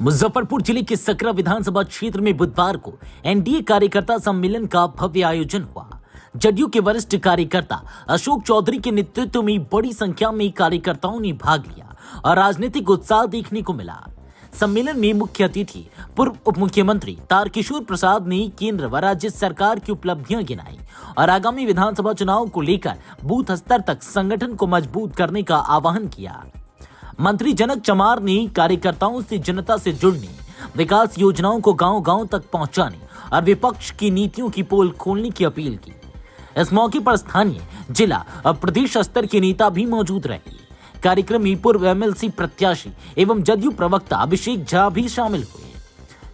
मुजफ्फरपुर जिले के सकरा विधानसभा क्षेत्र में बुधवार को एनडीए कार्यकर्ता सम्मेलन का भव्य आयोजन हुआ। जदयू के वरिष्ठ कार्यकर्ता अशोक चौधरी के नेतृत्व में बड़ी संख्या में कार्यकर्ताओं ने भाग लिया और राजनीतिक उत्साह देखने को मिला। सम्मेलन में मुख्य अतिथि पूर्व उप मुख्यमंत्री तारकिशोर प्रसाद ने केंद्र व राज्य सरकार की उपलब्धियां गिनाई और आगामी विधानसभा चुनाव को लेकर बूथ स्तर तक संगठन को मजबूत करने का आह्वान किया। मंत्री जनक चमार ने कार्यकर्ताओं से जनता से जुड़ने, विकास योजनाओं को गांव-गांव तक पहुंचाने और विपक्ष की नीतियों की पोल खोलने की अपील की। इस मौके पर स्थानीय, जिला और प्रदेश स्तर के नेता भी मौजूद रहे। कार्यक्रम में पूर्व एमएलसी प्रत्याशी एवं जदयू प्रवक्ता अभिषेक झा भी शामिल हुए।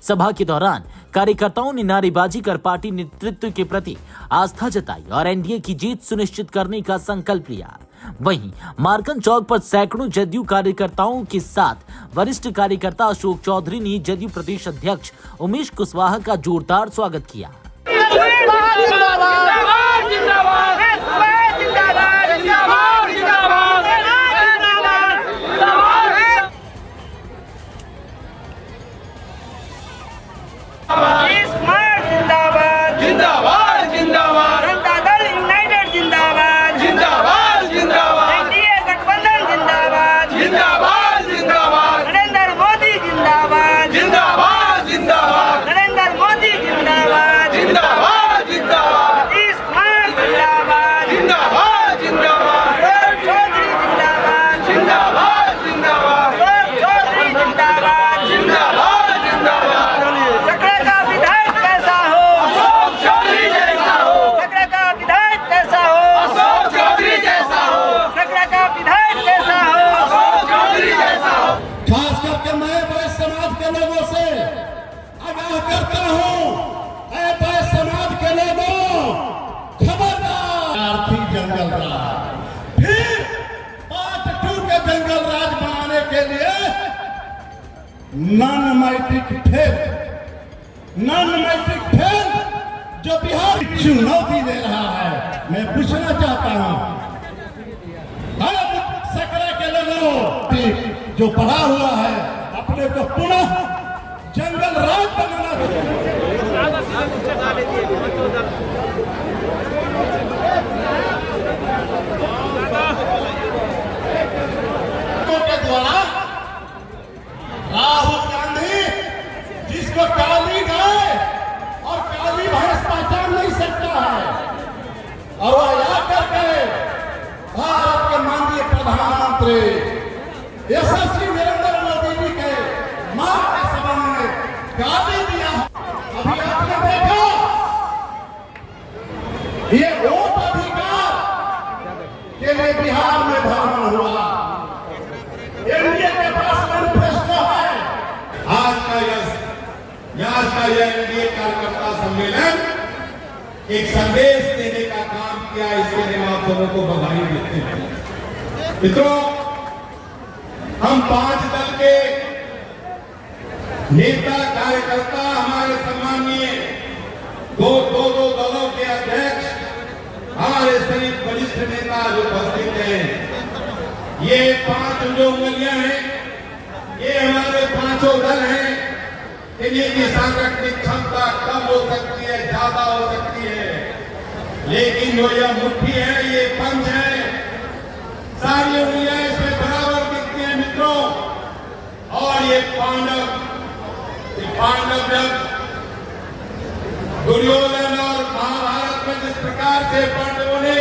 सभा के दौरान कार्यकर्ताओं ने नारेबाजी कर पार्टी नेतृत्व के प्रति आस्था जताई और एनडीए की जीत सुनिश्चित करने का संकल्प लिया। वहीं मार्कन चौक पर सैकड़ों जदयू कार्यकर्ताओं के साथ वरिष्ठ कार्यकर्ता अशोक चौधरी ने जदयू प्रदेश अध्यक्ष उमेश कुशवाहा का जोरदार स्वागत किया। जंगल राज फिर पार्ट 2 के जंगल राज बनाने के लिए नॉन मैट्रिक फेल जो बिहार चुनौती दे रहा है। मैं पूछना चाहता हूं, अब सकरा के लोगों जो पढ़ा हुआ है अपने को पुनः जंगल राज बनाना के द्वारा राहुल गांधी जिसको काली गाय और काली भैंस पहचान नहीं सकता है और वह आकर के भारत के माननीय प्रधानमंत्री यशस्वी नरेंद्र मोदी जी के मां के सभा में गाली दिया। अभी आपने देखा ये वोट अधिकार के लिए बिहार में भ्रमण हुआ। एनडीए के पास मैनिफेस्टो है। आज का यह एनडीए कार्यकर्ता सम्मेलन एक संदेश देने का काम किया। इसके लिए आप सबों को बधाई देते हैं। मित्रों, हम 5 दल के नेता कार्यकर्ता, हमारे सम्मानीय दो दलों के अध्यक्ष, हमारे सभी वरिष्ठ नेता जो उपस्थित हैं, ये 5 जो उंगलियां हैं, ये हमारे 5 दल हैं। इनकी सांगठनिक क्षमता कम हो सकती है, ज्यादा हो सकती है, लेकिन जो यह मुट्ठी है, ये पंच है। सारी उंगलियां इसमें बराबर दिखती हैं मित्रों। और ये पांडव जब दुर्योधन और महाभारत में जिस प्रकार से पांडवों ने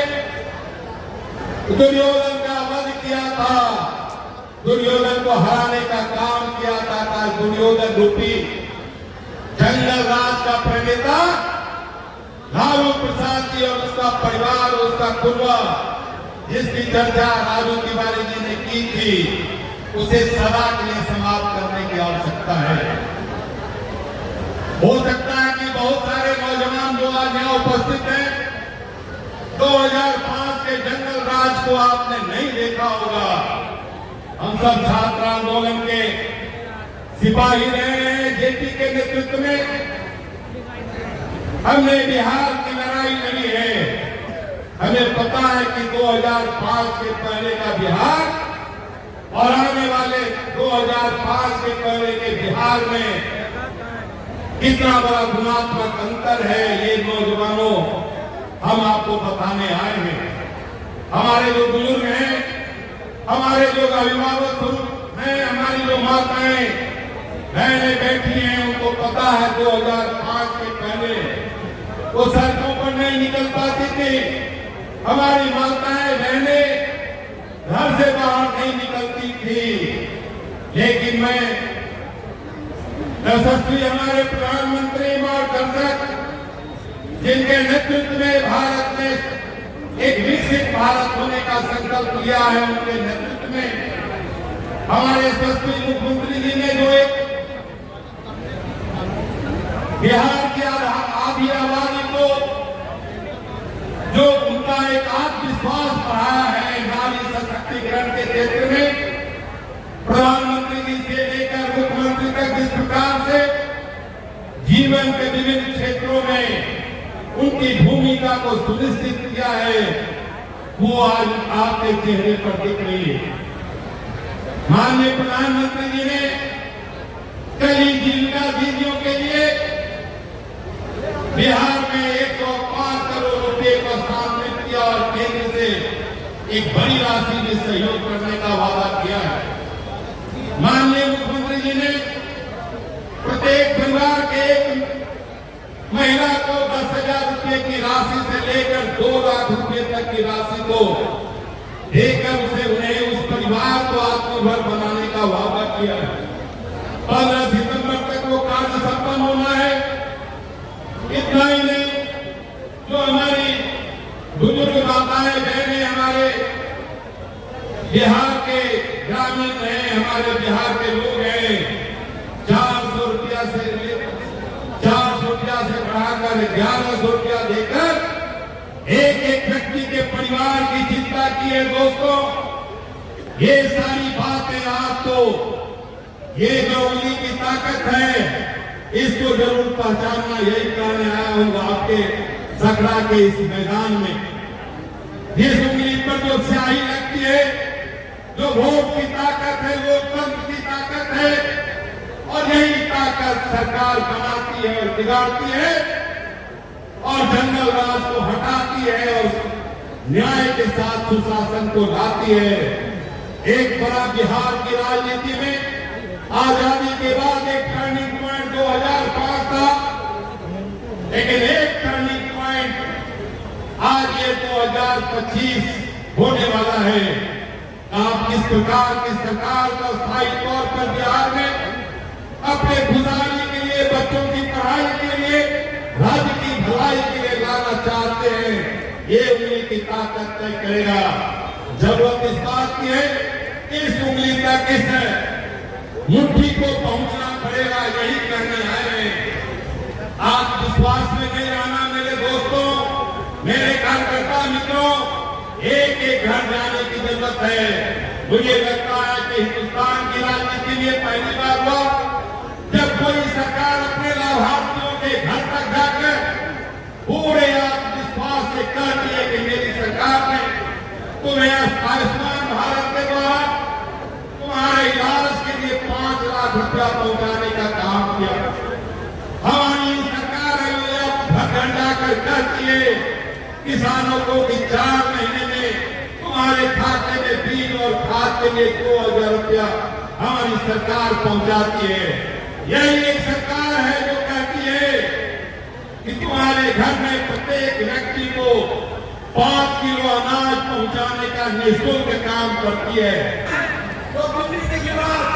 दुर्योधन का वध किया था, दुर्योधन को हराने का काम किया था दुर्योधन रूपी जंगल राज का प्रणेता लालू प्रसाद जी और उसका परिवार, उसका कुनबा, जिसकी चर्चा राजू तिवारी जी ने की थी, उसे सदा के लिए समाप्त करने की आवश्यकता है। हो सकता है कि बहुत सारे नौजवान जो आज यहाँ उपस्थित हैं 2005 के जंगल राज को आपने नहीं देखा होगा। हम सब छात्र आंदोलन के सिपाही रहे हैं जेपी के नेतृत्व में। हमने बिहार की लड़ाई लड़ी है। हमें पता है कि 2005 के पहले का बिहार और आने वाले 2005 के पहले के बिहार में कितना बड़ा गुणात्मक अंतर है, ये नौजवानों हम आपको बताने आए हैं। हमारे जो बुजुर्ग हैं, हमारे जो अभिभावक हैं, हमारी जो माताएं बहनें बैठी हैं, उनको पता है 2005 के पहले वो सड़कों पर नहीं निकल पाती थी। हमारी माताएं बहनें घर से बाहर नहीं निकलती थी। लेकिन मैं यशस्वी हमारे प्रधानमंत्री मार्गदर्शक, जिनके नेतृत्व में भारत ने एक विकसित भारत होने का संकल्प लिया है, उनके नेतृत्व में हमारे यशस्वी मुख्यमंत्री जी ने जो एक बिहार की आधी आबादी को जो उनका एक आत्मविश्वास बढ़ाया है नारी सशक्तिकरण के क्षेत्र में, प्रधानमंत्री जी से लेकर मुख्यमंत्री तक जिस प्रकार से जीवन के विभिन्न क्षेत्रों में उनकी भूमिका को सुनिश्चित किया है, वो आज आपके चेहरे पर दिख रही है। माननीय प्रधानमंत्री जी ने कई जीविका दीदियों के लिए बिहार में 105 करोड़ रुपए का स्थानांतरित किया और केंद्र से एक बड़ी राशि में सहयोग करने का वादा किया है। माननीय मुख्यमंत्री जी ने प्रत्येक परिवार के एक महिला को 10,000 रुपए की राशि से लेकर 2 लाख रुपए तक की राशि को देकर उन्हें उस परिवार को आत्मनिर्भर बनाने का वादा किया है। 15 सितंबर तक वो कार्य संपन्न होना है। इतना ही नहीं, जो हमारी बुजुर्ग माताएं बहनें हमारे बिहार के ग्रामीण हैं, हमारे बिहार के लोग हैं, 400 रुपया से बढ़ाकर 1100 रुपया देकर एक व्यक्ति के परिवार की चिंता की है। दोस्तों, ये सारी बातें आपको, ये जो उंगली की ताकत है, इसको जरूर पहचानना। यही कारण आया हूँ आपके सकरा के इस मैदान में। जिस उंगली पर जो स्याही लगती है, जो वोट की ताकत है, लोकतंत्र की ताकत है, और यही ताकत सरकार बनाती है और बिगाड़ती है और जंगल राज को हटाती है और न्याय के साथ सुशासन को लाती है। एक बड़ा बिहार की राजनीति में आजादी के बाद एक टर्निंग पॉइंट 2005 था, लेकिन एक टर्निंग पॉइंट आज ये 2025 होने वाला है। आप किस प्रकार की सरकार को स्थायी तौर पर बिहार में अपने गुजारी के लिए, बच्चों की पढ़ाई के लिए, राज्य की भलाई के लिए लाना चाहते हैं, ये उंगली की ताकत तय करेगा। जरूरत इस बात की है कि इस उंगली तक इस मुट्ठी को पहुंचना पड़ेगा। यही करने आए हैं। आप विश्वास में नहीं रहना मेरे दोस्तों, मेरे कार्यकर्ता मित्रों, एक एक घर जाने की जरूरत है। मुझे लगता है कि हिंदुस्तान की राजनीति में पहली बार हुआ जब कोई सरकार अपने लाभार्थियों के घर तक जाकर पूरे आत्मविश्वास से कहती है कि मेरी सरकार ने तुम्हें आयुष्मान भारत के द्वारा तुम्हारे इलाज के लिए 5 लाख रुपया पहुंचाने का काम किया। हमारी सरकार घर जाकर कहती है किसानों को कि 4 महीने में तुम्हारे खाते में बीज और खाद के लिए 2000 रुपया हमारी सरकार पहुंचाती है। यही एक सरकार है जो कहती है कि तुम्हारे घर में प्रत्येक व्यक्ति को 5 किलो अनाज पहुंचाने का निःशुल्क काम करती है। तो दिल्ली के खिलाफ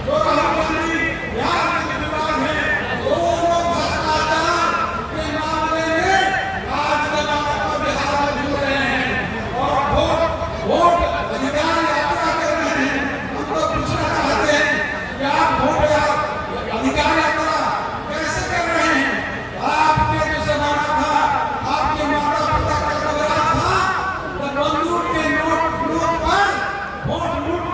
जो राहुल गांधी बिहार के खिलाफ है, दोनों भ्रष्टाचार के मामले में राजसभा को बिहार में जुड़ रहे हैं और वोट अधिकार यात्रा कर रहे हैं। हम तो पूछना चाहते हैं कि आप वोट अधिकार यात्रा कैसे कर रहे हैं? आपने जो जमाना था, आपके माता पिता का जमाना था, तो बंदूक के नोट पर वोट लूट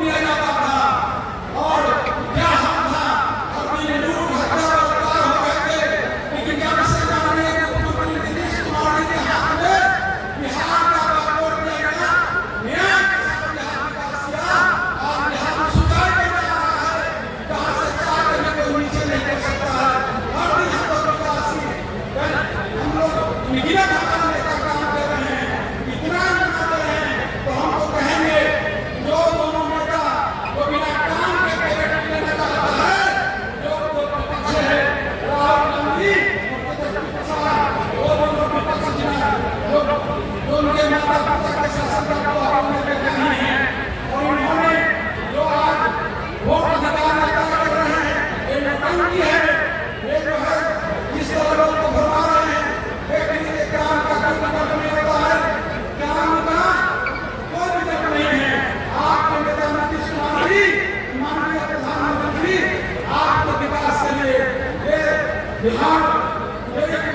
बिहार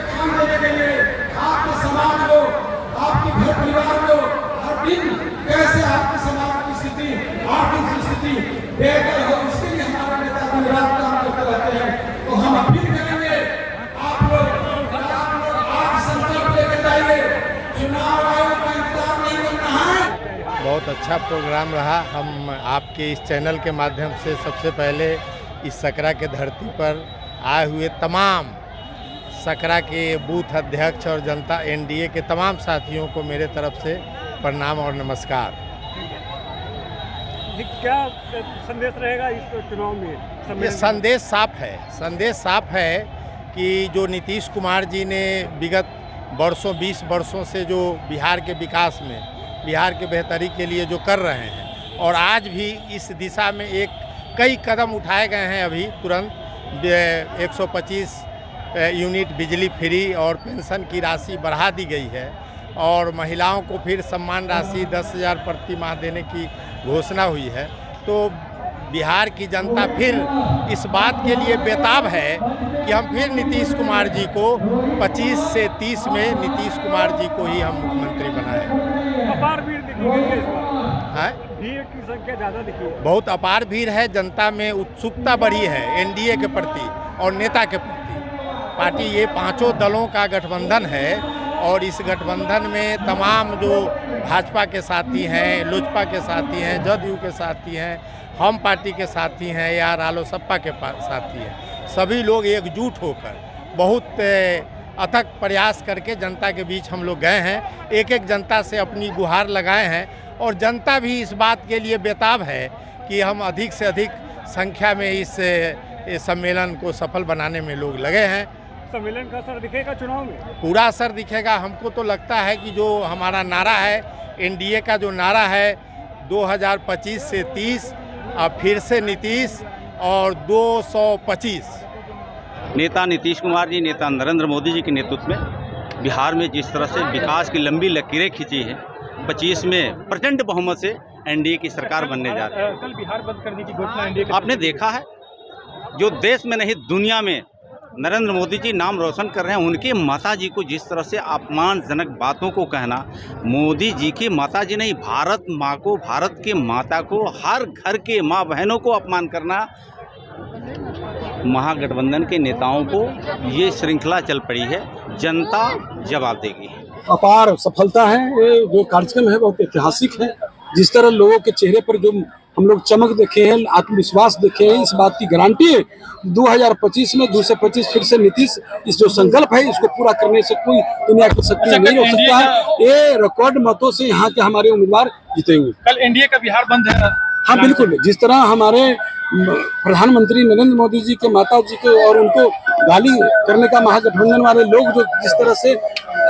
काम देने के लिए आपके समाज को, आपके घर परिवार को हर दिन कैसे आपके समाज की स्थिति, आर्थिक स्थिति बेहतर हो, इसके लिए हमारे नेता दिन रात काम करते रहते हैं। तो हम अपील करेंगे, आप लोग आप संकल्प लेकर जाइए, चुनाव आयोग का इंतजार नहीं करना है। बहुत अच्छा प्रोग्राम रहा। हम आपके इस चैनल के माध्यम से सबसे पहले इस सकरा के धरती पर आए हुए तमाम सकरा के बूथ अध्यक्ष और जनता एनडीए के तमाम साथियों को मेरे तरफ से प्रणाम और नमस्कार। क्या संदेश रहेगा इस चुनाव में? ये संदेश साफ है कि जो नीतीश कुमार जी ने विगत वर्षों 20 वर्षों से जो बिहार के विकास में, बिहार के बेहतरी के लिए जो कर रहे हैं, और आज भी इस दिशा में कई कदम उठाए गए हैं। अभी तुरंत 125 यूनिट बिजली फ्री और पेंशन की राशि बढ़ा दी गई है, और महिलाओं को फिर सम्मान राशि 10,000 प्रति माह देने की घोषणा हुई है। तो बिहार की जनता फिर इस बात के लिए बेताब है कि हम फिर नीतीश कुमार जी को 25 से 30 में नीतीश कुमार जी को ही हम मुख्यमंत्री बनाएं। अपार भीड़ दिखी गई है इस बार। है भीड़ की संख्या ज़्यादा दिखी है। बहुत अपार भीड़ है। जनता में उत्सुकता बढ़ी है एनडीए के प्रति और नेता के प्रति। पार्टी ये पांचों दलों का गठबंधन है, और इस गठबंधन में तमाम जो भाजपा के साथी हैं, लोजपा के साथी हैं, जदयू के साथी हैं, हम पार्टी के साथी हैं या रालोसपा के साथी हैं, सभी लोग एकजुट होकर बहुत अथक प्रयास करके जनता के बीच हम लोग गए हैं। एक एक जनता से अपनी गुहार लगाए हैं, और जनता भी इस बात के लिए बेताब है कि हम अधिक से अधिक संख्या में इस सम्मेलन को सफल बनाने में लोग लगे हैं। सम्मेलन का असर दिखेगा चुनाव में? पूरा असर दिखेगा। हमको तो लगता है कि जो हमारा नारा है, एनडीए का जो नारा है 2025 से 30, अब फिर से नीतीश और 225। नेता नीतीश कुमार जी, नेता नरेंद्र मोदी जी के नेतृत्व में बिहार में जिस तरह से विकास की लंबी लकीरें खींची है, 25 में प्रचंड बहुमत से एनडीए की सरकार बनने जा रही है। कल बिहार बंद करने की घोषणा एनडीए आपने देखा है, जो देश में नहीं दुनिया में नरेंद्र मोदी जी नाम रोशन कर रहे हैं, उनके माता जी को जिस तरह से अपमानजनक बातों को कहना, मोदी जी की माता जी नहीं, भारत माँ को, भारत के माता को, हर घर के माँ बहनों को अपमान करना, महागठबंधन के नेताओं को ये श्रृंखला चल पड़ी है। जनता जवाब देगी। अपार सफलता है। ये जो कार्यक्रम है बहुत ऐतिहासिक है। जिस तरह लोगों के चेहरे पर जो हम लोग चमक देखे हैं, आत्मविश्वास देखे हैं, इस बात की गारंटी है 2025 में 2 से 25 फिर से नीतीश, इस जो संकल्प है इसको पूरा करने से कोई दुनिया की शक्ति नहीं हो सकता है। ये रिकॉर्ड मतों से यहाँ के हमारे उम्मीदवार जीतेंगे। कल एनडीए का बिहार बंद है। हाँ बिल्कुल, जिस तरह हमारे प्रधानमंत्री नरेंद्र मोदी जी के माता जी के और उनको गाली करने का महागठबंधन वाले लोग जो जिस तरह से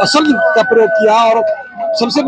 अशब्द का प्रयोग किया, और सबसे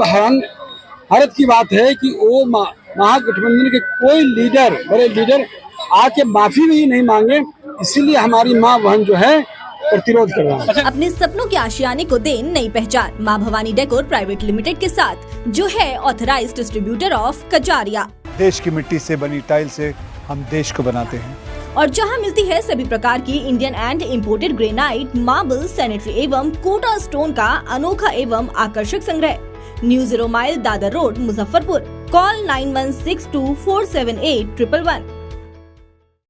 हैरत की बात है कि वो महागठबंधन के कोई लीडर, बड़े लीडर आके माफी भी नहीं मांगे, इसीलिए हमारी माँ बहन जो है प्रतिरोध कर रहा है। अपने सपनों के आशियाने को दे नई पहचान माँ भवानी डेकोर प्राइवेट लिमिटेड के साथ, जो है ऑथराइज्ड डिस्ट्रीब्यूटर ऑफ कजारिया। देश की मिट्टी से बनी टाइल से हम देश को बनाते हैं, और जहां मिलती है सभी प्रकार की Indian and imported granite, marble, sanitary एवं कोटा स्टोन का अनोखा एवं आकर्षक संग्रह। New 0 mile Dadar road, Muzaffarpur. Call 9162478111।